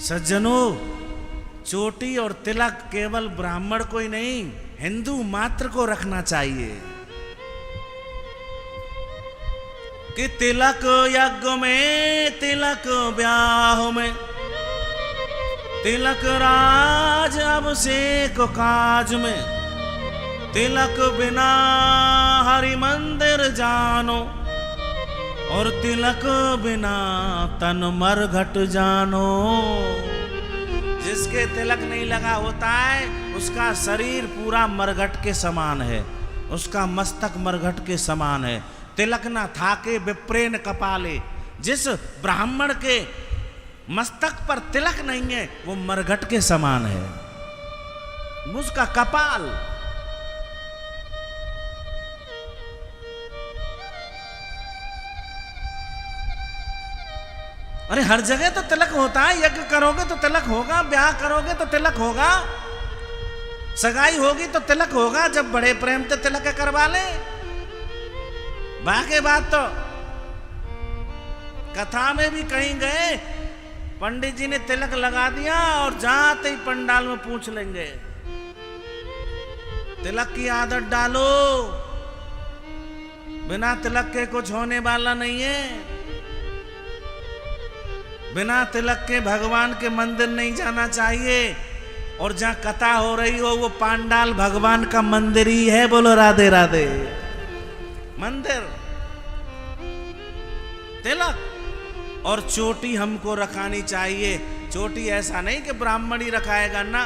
सज्जनों, चोटी और तिलक केवल ब्राह्मण को ही नहीं, हिंदू मात्र को रखना चाहिए। कि तिलक यज्ञ में, तिलक ब्याह में, तिलक राज अभिषेक काज में, तिलक बिना हरि मंदिर जानो, और तिलक बिना तन मरघट जानो। जिसके तिलक नहीं लगा होता है, उसका शरीर पूरा मरघट के समान है, उसका मस्तक मरघट के समान है। तिलक न थाके विप्रेन कपाले। जिस ब्राह्मण के मस्तक पर तिलक नहीं है, वो मरघट के समान है, उसका कपाल। अरे हर जगह तो तिलक होता है, यज्ञ करोगे तो तिलक होगा, ब्याह करोगे तो तिलक होगा, सगाई होगी तो तिलक होगा, जब बड़े प्रेम से तिलक करवा ले। बाकी बात तो कथा में भी कहीं गए, पंडित जी ने तिलक लगा दिया और जाते ही पंडाल में पूछ लेंगे, तिलक की आदत डालो, बिना तिलक के कुछ होने वाला नहीं है। बिना तिलक के भगवान के मंदिर नहीं जाना चाहिए, और जहां कथा हो रही हो वो पांडाल भगवान का मंदिर ही है। बोलो राधे राधे। मंदिर, तिलक और चोटी हमको रखानी चाहिए। चोटी ऐसा नहीं कि ब्राह्मण ही रखाएगा ना।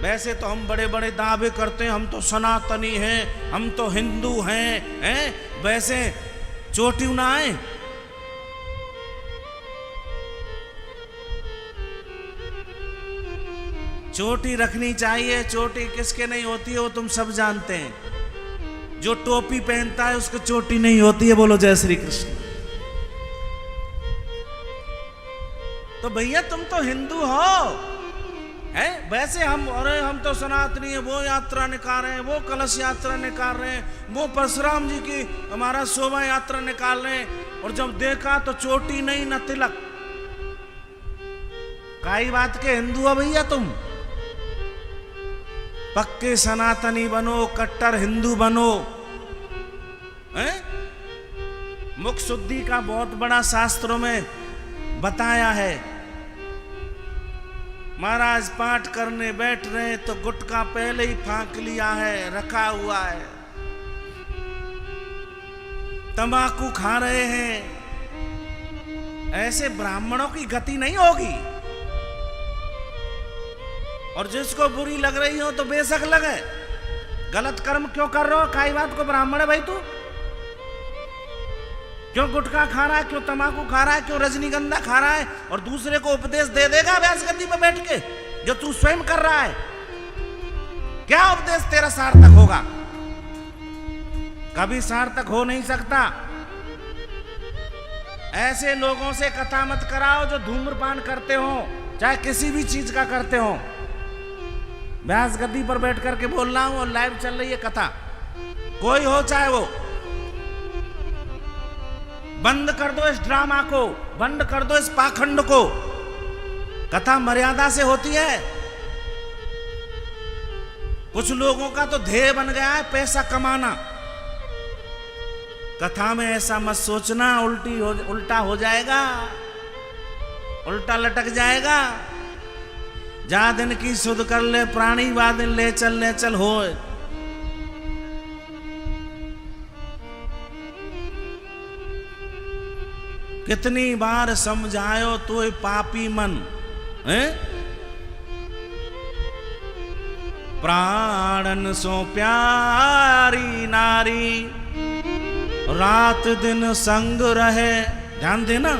वैसे तो हम बड़े बड़े दावे करते हैं, हम तो सनातनी हैं, हम तो हिंदू हैं, वैसे चोटी ना आए। चोटी रखनी चाहिए। चोटी किसके नहीं होती है वो तुम सब जानते हैं। जो टोपी पहनता है उसको चोटी नहीं होती है। बोलो जय श्री कृष्ण। तो भैया तुम तो हिंदू हो, हैं? वैसे हम तो सनातनी है, वो यात्रा निकाल रहे हैं, वो कलश यात्रा निकाल रहे हैं, वो परशुराम जी की हमारा शोभा यात्रा निकाल रहे हैं, और जब देखा तो चोटी नहीं न तिलक। काई बात के हिंदू हो भैया तुम? पक्के सनातनी बनो, कट्टर हिंदू बनो। मुख शुद्धि का बहुत बड़ा शास्त्रों में बताया है। महाराज पाठ करने बैठ रहे तो गुटखा पहले ही फांक लिया है, रखा हुआ है। तंबाकू खा रहे हैं। ऐसे ब्राह्मणों की गति नहीं होगी। और जिसको बुरी लग रही हो तो बेशक लगे, गलत कर्म क्यों कर रहे हो? काई बात को ब्राह्मण है भाई तू? क्यों गुटखा खा रहा है, क्यों तंबाकू खा रहा है, क्यों रजनीगंधा खा रहा है, और दूसरे को उपदेश दे देगा व्यास गद्दी पे बैठ के, जो तू स्वयं कर रहा है? क्या उपदेश तेरा सार्थक होगा? कभी सार्थक हो नहीं सकता। ऐसे लोगों से कथा मत कराओ जो धूम्रपान करते हो, चाहे किसी भी चीज का करते हो। व्यास गद्दी पर बैठ करके बोल रहा हूं और लाइव चल रही है कथा, कोई हो चाहे वो। बंद कर दो इस ड्रामा को, बंद कर दो इस पाखंड को। कथा मर्यादा से होती है। कुछ लोगों का तो ध्येय बन गया है पैसा कमाना। कथा में ऐसा मत सोचना, उल्टा हो जाएगा, उल्टा लटक जाएगा। जा दिन की सुध कर ले प्राणी, वा दिन ले चल होए। कितनी बार समझायो तो पापी मन, हैं? प्राणन सो प्यारी नारी, रात दिन संग रहे। ध्यान देना,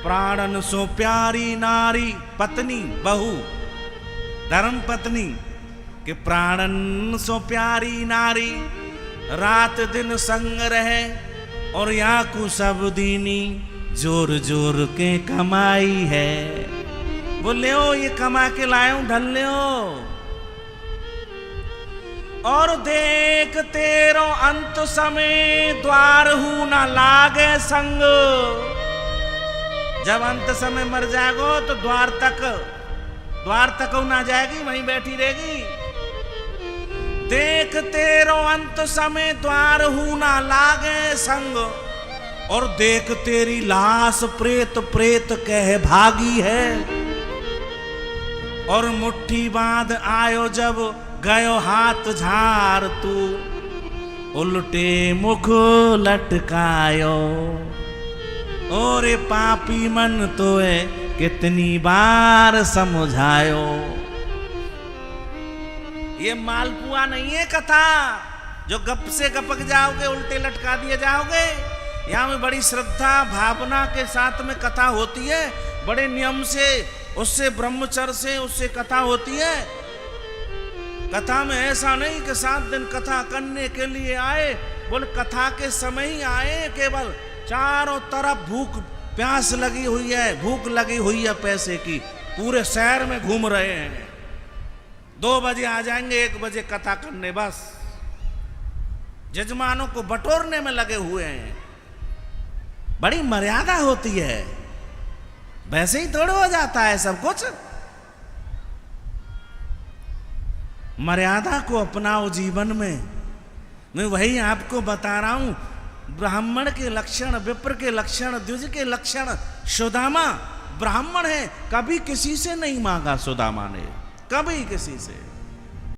प्राणन सो प्यारी नारी, पत्नी बहू, धर्म पत्नी के प्राणन सो प्यारी नारी, रात दिन संग रहे। और यहाँ को सब दीनी जोर जोर के कमाई है। बोले ओ ये कमा के लाए हूं, ढल ले हो। और देख तेरो अंत समय द्वार हूं न लागे संग। जब अंत समय मर जाएगो तो द्वार तक ना जाएगी, वहीं बैठी रहेगी। देख तेरो अंत समय द्वार हूं ना लागे संग, और देख तेरी लाश प्रेत प्रेत कह भागी है। और मुट्ठी बांध आयो जब गयो हाथ झार तू, उल्टे मुख लटकायो। और पापी मन तो है कितनी बार समझायो। ये मालपुआ नहीं है कथा जो गप से गपक जाओगे, उल्टे लटका दिए जाओगे। यहाँ में बड़ी श्रद्धा भावना के साथ में कथा होती है, बड़े नियम से, उससे ब्रह्मचर्य से उससे कथा होती है। कथा में ऐसा नहीं कि 7 दिन कथा करने के लिए आए, बोल कथा के समय ही आए। केवल चारों तरफ प्यास लगी हुई है, भूख लगी हुई है पैसे की, पूरे शहर में घूम रहे हैं। 2 बजे आ जाएंगे, 1 बजे कथा करने, बस जजमानों को बटोरने में लगे हुए हैं। बड़ी मर्यादा होती है, वैसे ही थोड़ा हो जाता है सब कुछ। मर्यादा को अपनाओ जीवन में। मैं वही आपको बता रहा हूं, ब्राह्मण के लक्षण, विप्र के लक्षण, द्विज के लक्षण। सुदामा ब्राह्मण है, कभी किसी से नहीं मांगा सुदामा ने, कभी किसी से।